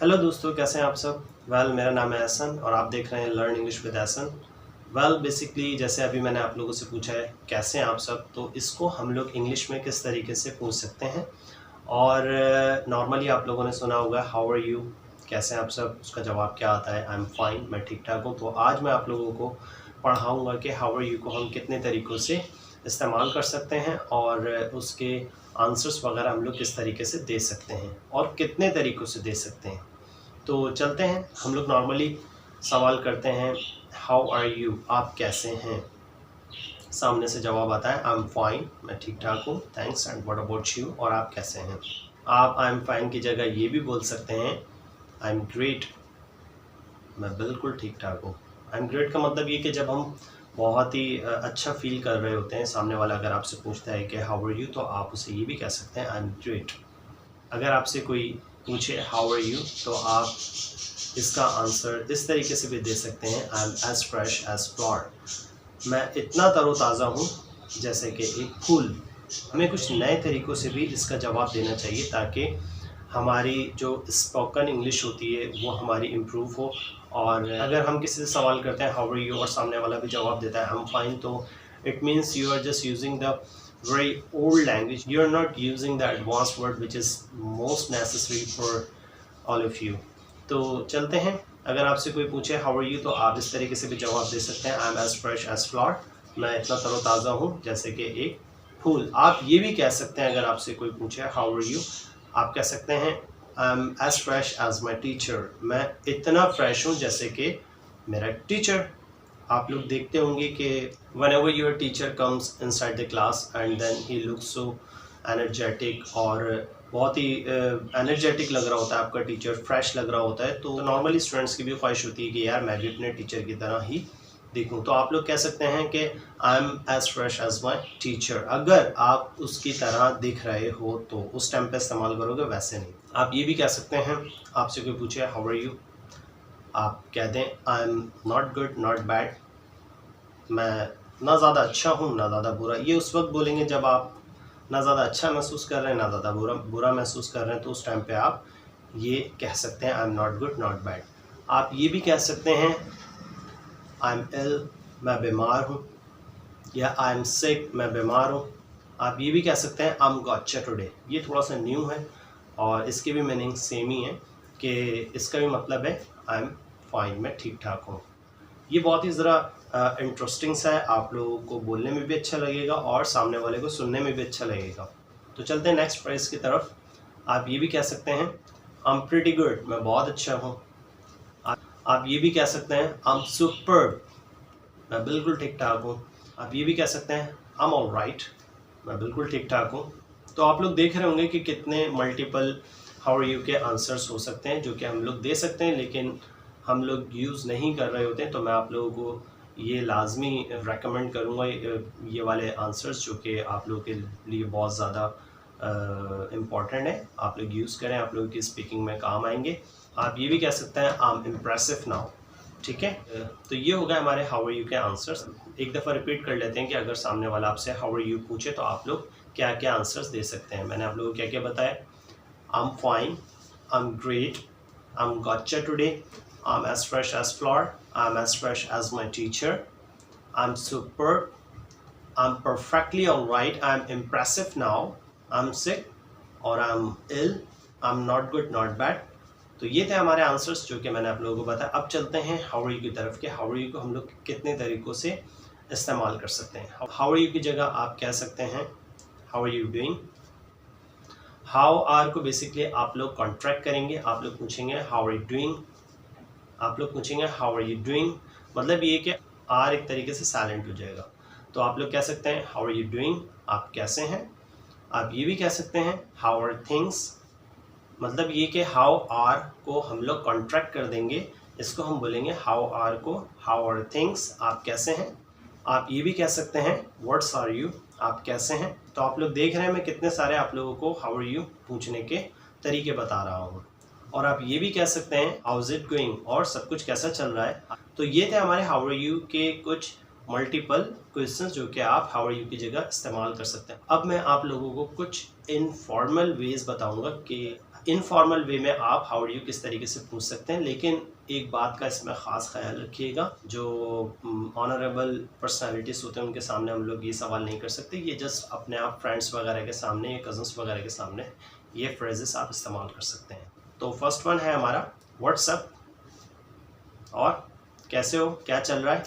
Hello दोस्तों, कैसे हैं आप सब। मेरा नाम है एहसन और आप देख रहे हैं learn English with Ehsan. Basically जैसे अभी मैंने आप लोगों से पूछा है कैसे हैं आप सब, तो इसको हम लोग इंग्लिश में किस तरीके से पूछ सकते हैं। और नॉर्मली आप लोगों ने सुना होगा हाउ आर यू, कैसे हैं आप सब, उसका जवाब क्या आता है, आई एम फाइन, मैं ठीक ठाक हूँ। तो आज मैं आप लोगों को पढ़ाऊँगा कि हाउ आर यू को हम कितने तरीक़ों से इस्तेमाल कर सकते हैं और उसके आंसर्स वगैरह हम लोग किस तरीके से दे सकते हैं और कितने तरीक़ों से दे सकते हैं। तो चलते हैं, हम लोग नॉर्मली सवाल करते हैं हाउ आर यू, आप कैसे हैं। सामने से जवाब आता है आई एम फाइन, मैं ठीक ठाक हूँ, thanks, and what about you, और आप कैसे हैं। आप आई एम फाइन की जगह ये भी बोल सकते हैं आई एम ग्रेट, मैं बिल्कुल ठीक ठाक हूँ। आई एम ग्रेट का मतलब ये कि जब हम बहुत ही अच्छा फील कर रहे होते हैं, सामने वाला अगर आपसे पूछता है कि हाउ आर यू, तो आप उसे ये भी कह सकते हैं आई एम ग्रेट। अगर आपसे कोई पूछे हाउ आर यू, तो आप इसका आंसर इस तरीके से भी दे सकते हैं I am as fresh as flower, मैं इतना तरोताज़ा हूँ जैसे कि एक फूल। हमें कुछ नए तरीक़ों से भी इसका जवाब देना चाहिए ताकि हमारी जो स्पोकन इंग्लिश होती है वो हमारी इम्प्रूव हो। और अगर हम किसी से सवाल करते हैं हाउ आर यू और सामने वाला भी जवाब देता है आई एम फाइन, तो it means you are just using the very old language, you are not using the advanced word which is most necessary for all of you. तो चलते हैं, अगर आपसे कोई पूछे हाउ आर यू, तो आप इस तरीके से भी जवाब दे सकते हैं I am as fresh as flower, मैं इतना तरोताज़ा हूँ जैसे कि एक फूल। आप ये भी कह सकते हैं, अगर आपसे कोई पूछे हाउ आर यू, आप कह सकते हैं I am as fresh as my teacher, मैं इतना फ्रेश हूँ जैसे कि मेरा टीचर। आप लोग देखते होंगे कि whenever your teacher comes inside the class and then he looks so energetic, और बहुत ही एनर्जेटिक लग रहा होता है आपका टीचर, फ्रेश लग रहा होता है, तो नॉर्मली स्टूडेंट्स की भी ख्वाहिश होती है कि यार मैं भी अपने टीचर की तरह ही दिखूं। तो आप लोग कह सकते हैं कि I am as fresh as my teacher. अगर आप उसकी तरह दिख रहे हो तो उस टाइम पे इस्तेमाल करोगे, वैसे नहीं। आप ये भी कह सकते हैं, आपसे कोई पूछे हाउ आर यू, आप कह दें I am not good not bad, मैं ना ज़्यादा अच्छा हूँ ना ज़्यादा बुरा। ये उस वक्त बोलेंगे जब आप ना ज़्यादा अच्छा महसूस कर रहे हैं ना ज़्यादा बुरा महसूस कर रहे हैं, तो उस टाइम पे आप ये कह सकते हैं I am not good not bad. आप ये भी कह सकते हैं आई एम इल, मैं बीमार हूँ, या आई एम सिक, मैं बीमार हूँ। आप ये भी कह सकते हैं आई एम गॉटचा टुडे, ये थोड़ा सा न्यू है और इसकी भी मीनिंग सेम ही है कि इसका भी मतलब है आई एम फाइन, मैं ठीक ठाक हूँ। ये बहुत ही ज़रा इंटरेस्टिंग सा है, आप लोगों को बोलने में भी अच्छा लगेगा और सामने वाले को सुनने में भी अच्छा लगेगा। तो चलते हैं नेक्स्ट फ्रेज की तरफ। आप ये भी कह सकते हैं आई एम प्रीटी गुड, मैं बहुत अच्छा हूँ। आप ये भी कह सकते हैं आई एम सुपर्ब, मैं बिल्कुल ठीक ठाक हूँ। आप ये भी कह सकते हैं आई एम ऑल राइट, मैं बिल्कुल ठीक ठाक हूँ। तो आप लोग देख रहे होंगे कि कितने मल्टीपल हाउ आर यू के आंसर्स हो सकते हैं जो कि हम लोग दे सकते हैं, लेकिन हम लोग यूज़ नहीं कर रहे होते हैं। तो मैं आप लोगों को ये लाजमी रेकमेंड करूँगा ये वाले आंसर्स जो कि आप लोगों के लिए बहुत ज़्यादा इम्पॉर्टेंट है, आप लोग यूज़ करें, आप लोगों की स्पीकिंग में काम आएंगे। आप ये भी कह सकते हैं आई एम इम्प्रेसिव नाउ, ठीक है। तो ये हो गया हमारे हाउ आर यू के आंसर्स। एक दफ़ा रिपीट कर लेते हैं कि अगर सामने वाला आपसे हाउ आर यू पूछे तो आप लोग क्या क्या आंसर्स दे सकते हैं। मैंने आप लोगों को क्या क्या बताया, आई am fine, I am great, I am गॉटचा today, I'm as fresh as flour, I'm as fresh as my teacher, I'm superb, I'm perfectly alright, I'm impressive now, I'm sick, और I'm ill, I'm not good not bad। तो ये थे हमारे answers जो कि मैंने आप लोगों को बताया। अब चलते हैं हाउ आर यू की तरफ के हाउ आर यू को हम लोग कितने तरीक़ों से इस्तेमाल कर सकते हैं। हाउ आर यू की जगह आप कह सकते हैं how are you doing. How are को बेसिकली आप लोग कॉन्ट्रैक्ट करेंगे, आप लोग पूछेंगे हाउ आर यू डूइंग, आप लोग पूछेंगे हाउ आर यू डूइंग, मतलब ये कि आर एक तरीके से साइलेंट हो जाएगा। तो आप लोग कह सकते हैं हाउ आर यू डूइंग, आप कैसे हैं। आप ये भी कह सकते हैं हाउ आर थिंग्स, मतलब ये कि हाउ आर को हम लोग कॉन्ट्रैक्ट कर देंगे, इसको हम बोलेंगे हाउ आर को हाउ आर थिंग्स, आप कैसे हैं। आप ये भी कह सकते हैं व्हाट्स आर यू, आप कैसे हैं। तो आप लोग देख रहे हैं मैं कितने सारे आप लोगों को हाउ आर यू पूछने के तरीके बता रहा हूँ। और आप ये भी कह सकते हैं हाउ इज़ इट गोइंग, और सब कुछ कैसा चल रहा है। तो ये थे हमारे हाउ आर यू के कुछ मल्टीपल क्वेश्चंस जो कि आप हाउ आर यू की जगह इस्तेमाल कर सकते हैं। अब मैं आप लोगों को कुछ इनफॉर्मल वेज बताऊंगा कि इनफॉर्मल वे में आप हाउ आर यू किस तरीके से पूछ सकते हैं, लेकिन एक बात का इसमें ख़ास ख्याल रखिएगा, जो ऑनरेबल पर्सनालिटीज़ होते हैं उनके सामने हम लोग ये सवाल नहीं कर सकते। ये जस्ट अपने आप फ्रेंड्स वगैरह के सामने या कज़न्स वगैरह के सामने ये फ्रेजेस आप इस्तेमाल कर सकते हैं। तो फर्स्ट वन है हमारा व्हाट्सअप, और कैसे हो, क्या चल रहा है।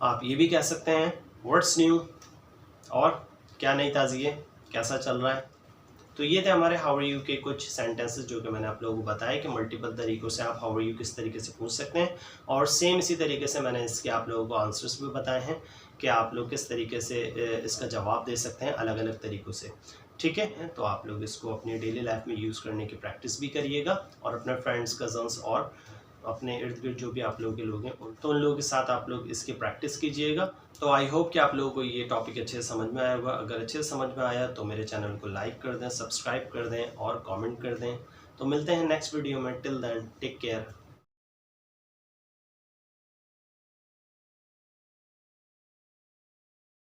आप ये भी कह सकते हैं व्हाट्स न्यू, और क्या नई ताज़गी है, कैसा चल रहा है। तो ये थे हमारे हाउ आर यू के कुछ सेंटेंसेस जो कि मैंने आप लोगों को बताया कि मल्टीपल तरीक़ों से आप हाउ आर यू किस तरीके से पूछ सकते हैं, और सेम इसी तरीके से मैंने इसके आप लोगों को आंसर्स भी बताए हैं कि आप लोग किस तरीके से इसका जवाब दे सकते हैं अलग अलग तरीक़ों से। ठीक है, तो आप लोग इसको अपनी डेली लाइफ में यूज़ करने की प्रैक्टिस भी करिएगा, और अपने फ्रेंड्स, कज़न्स और अपने इर्द गिर्द जो भी आप लोगों के लोग हैं तो उन लोगों के साथ आप लोग इसकी प्रैक्टिस कीजिएगा। तो आई होप कि आप लोगों को ये टॉपिक अच्छे से समझ में आया होगा। अगर अच्छे से समझ में आया तो मेरे चैनल को लाइक कर दें, सब्सक्राइब कर दें और कमेंट कर दें। तो मिलते हैं नेक्स्ट वीडियो में। Till then take care.